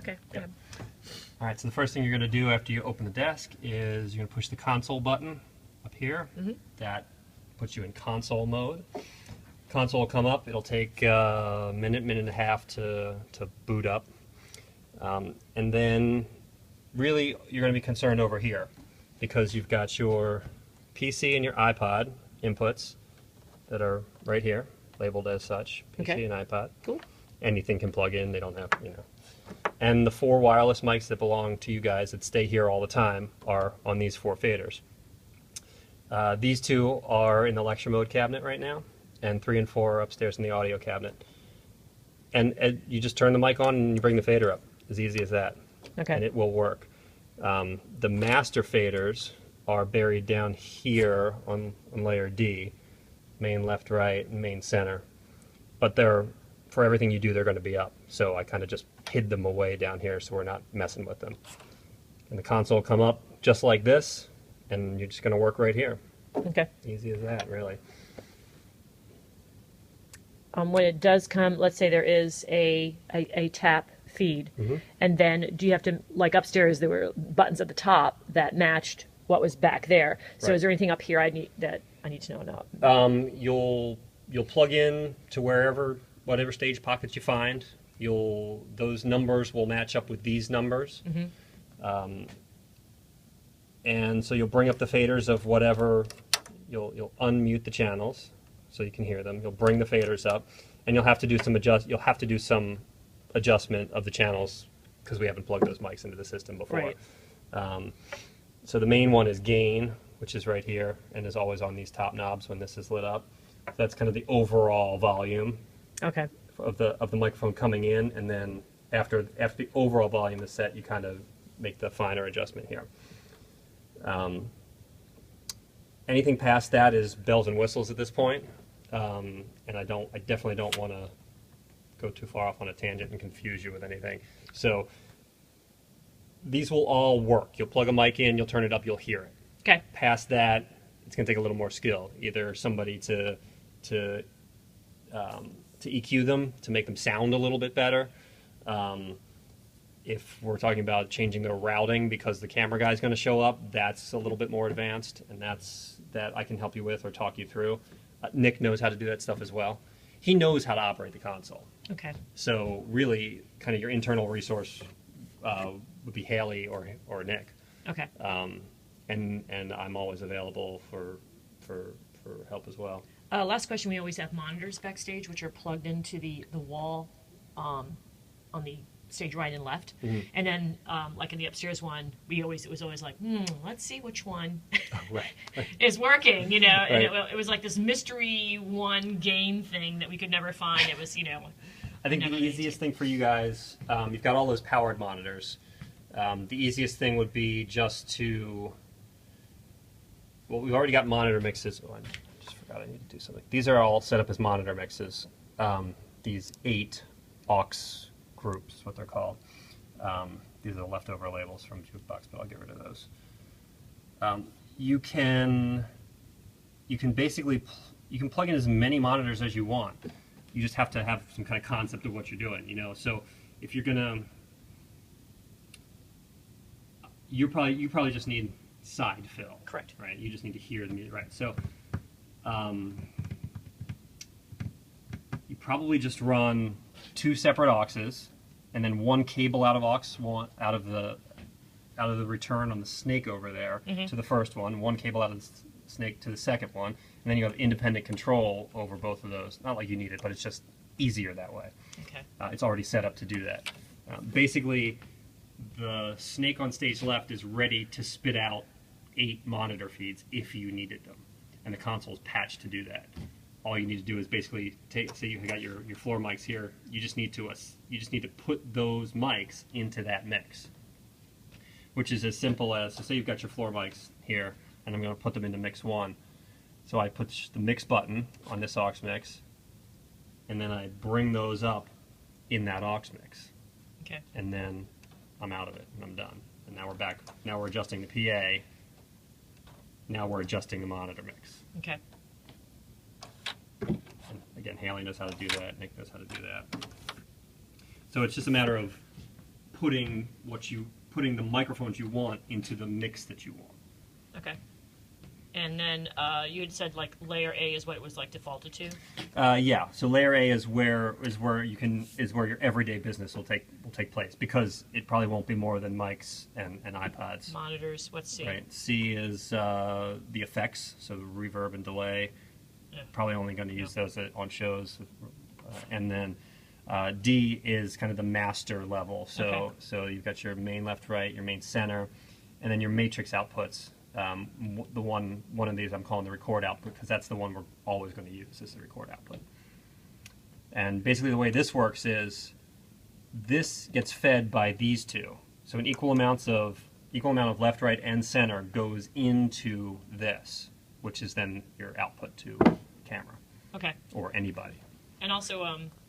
Okay. Yep. All right, so the first thing you're going to do after you open the desk is you're going to push the console button up here. That puts you in console mode. Console will come up. It'll take a minute, minute and a half to boot up. And then really you're going to be concerned over here because you've got your PC and your iPod inputs that are right here, labeled as such, PC and iPod. Cool. Anything can plug in. They don't have, And the 4 wireless mics that belong to you guys that stay here all the time are on these 4 faders. These 2 are in the lecture mode cabinet right now, and 3 and 4 are upstairs in the audio cabinet. And you just turn the mic on and you bring the fader up. As easy as that. Okay. And it will work. The master faders are buried down here on layer D, main left, right, and main center. But for everything you do, they're going to be up. So I kind of just hid them away down here so we're not messing with them. And the console will come up just like this, and you're just going to work right here. Okay. Easy as that, really. When it does come, let's say there is a tap feed, and then do you have to, like upstairs, there were buttons at the top that matched what was back there. So is there anything up here I need to know about? You'll plug in to whatever stage pockets you find. Those numbers will match up with these numbers. And so you'll bring up the faders of whatever. You'll unmute the channels so you can hear them. You'll bring the faders up, and you'll have to do some adjustment of the channels because we haven't plugged those mics into the system before. Right. So the main one is gain, which is right here and is always on these top knobs when this is lit up. So that's kind of the overall volume of the microphone coming in, and then after the overall volume is set, you kind of make the finer adjustment here. Anything past that is bells and whistles at this point, and I definitely don't want to go too far off on a tangent and confuse you with anything. So these will all work. You'll plug a mic in, you'll turn it up, you'll hear it. Okay. Past that, it's going to take a little more skill. Either somebody to EQ them, to make them sound a little bit better. If we're talking about changing their routing because the camera guy is going to show up, that's a little bit more advanced, and that I can help you with or talk you through. Nick knows how to do that stuff as well. He knows how to operate the console. Okay. So really, kind of your internal resource would be Haley or Nick. Okay. And I'm always available for help as well. Last question: we always have monitors backstage, which are plugged into the wall on the stage right and left, and then like in the upstairs one, it was always like, let's see which one is working, and it was like this mystery one gain thing that we could never find. It was, I think the easiest thing for you guys, you've got all those powered monitors. The easiest thing would be just to, well, we've already got monitor mixes. Oh, I just forgot I need to do something. These are all set up as monitor mixes. These 8 aux groups is what they're called. These are the leftover labels from Jukebox, but I'll get rid of those. You can basically plug in as many monitors as you want. You just have to have some kind of concept of what you're doing, So if you're gonna, you probably just need side fill. Correct. Right. You just need to hear the music. Right. So you probably just run 2 separate auxes, and then 1 cable out of out of the return on the snake over there to the first one, 1 cable out of the snake to the second one, and then you have independent control over both of those. Not like you need it, but it's just easier that way. Okay. It's already set up to do that. Basically, the snake on stage left is ready to spit out 8 monitor feeds if you needed them, and the console's patched to do that. All you need to do is basically say you got your floor mics here. You just need to put those mics into that mix, which is as simple as, so say you've got your floor mics here, and I'm going to put them into mix 1. So I put the mix button on this aux mix, and then I bring those up in that aux mix. Okay. And then I'm out of it, and I'm done. And now we're back. Now we're adjusting the PA. Now we're adjusting the monitor mix. Okay. And again, Haley knows how to do that. Nick knows how to do that. So it's just a matter of putting the microphones you want into the mix that you want. Okay. And then you had said like layer A is what it was like defaulted to. Yeah. So layer A is where your everyday business will take place, because it probably won't be more than mics and iPods. Monitors. What's C? Right. C is the effects, so reverb and delay. Yeah. Probably only going to use those on shows, and then D is kind of the master level. So Okay. you've got your main left, right, your main center, and then your matrix outputs. The one of these I'm calling the record output, because that's the one we're always going to use, is the record output. And basically the way this works is this gets fed by these two. So an equal amount of left, right, and center goes into this, which is then your output to camera Okay. or anybody. And also,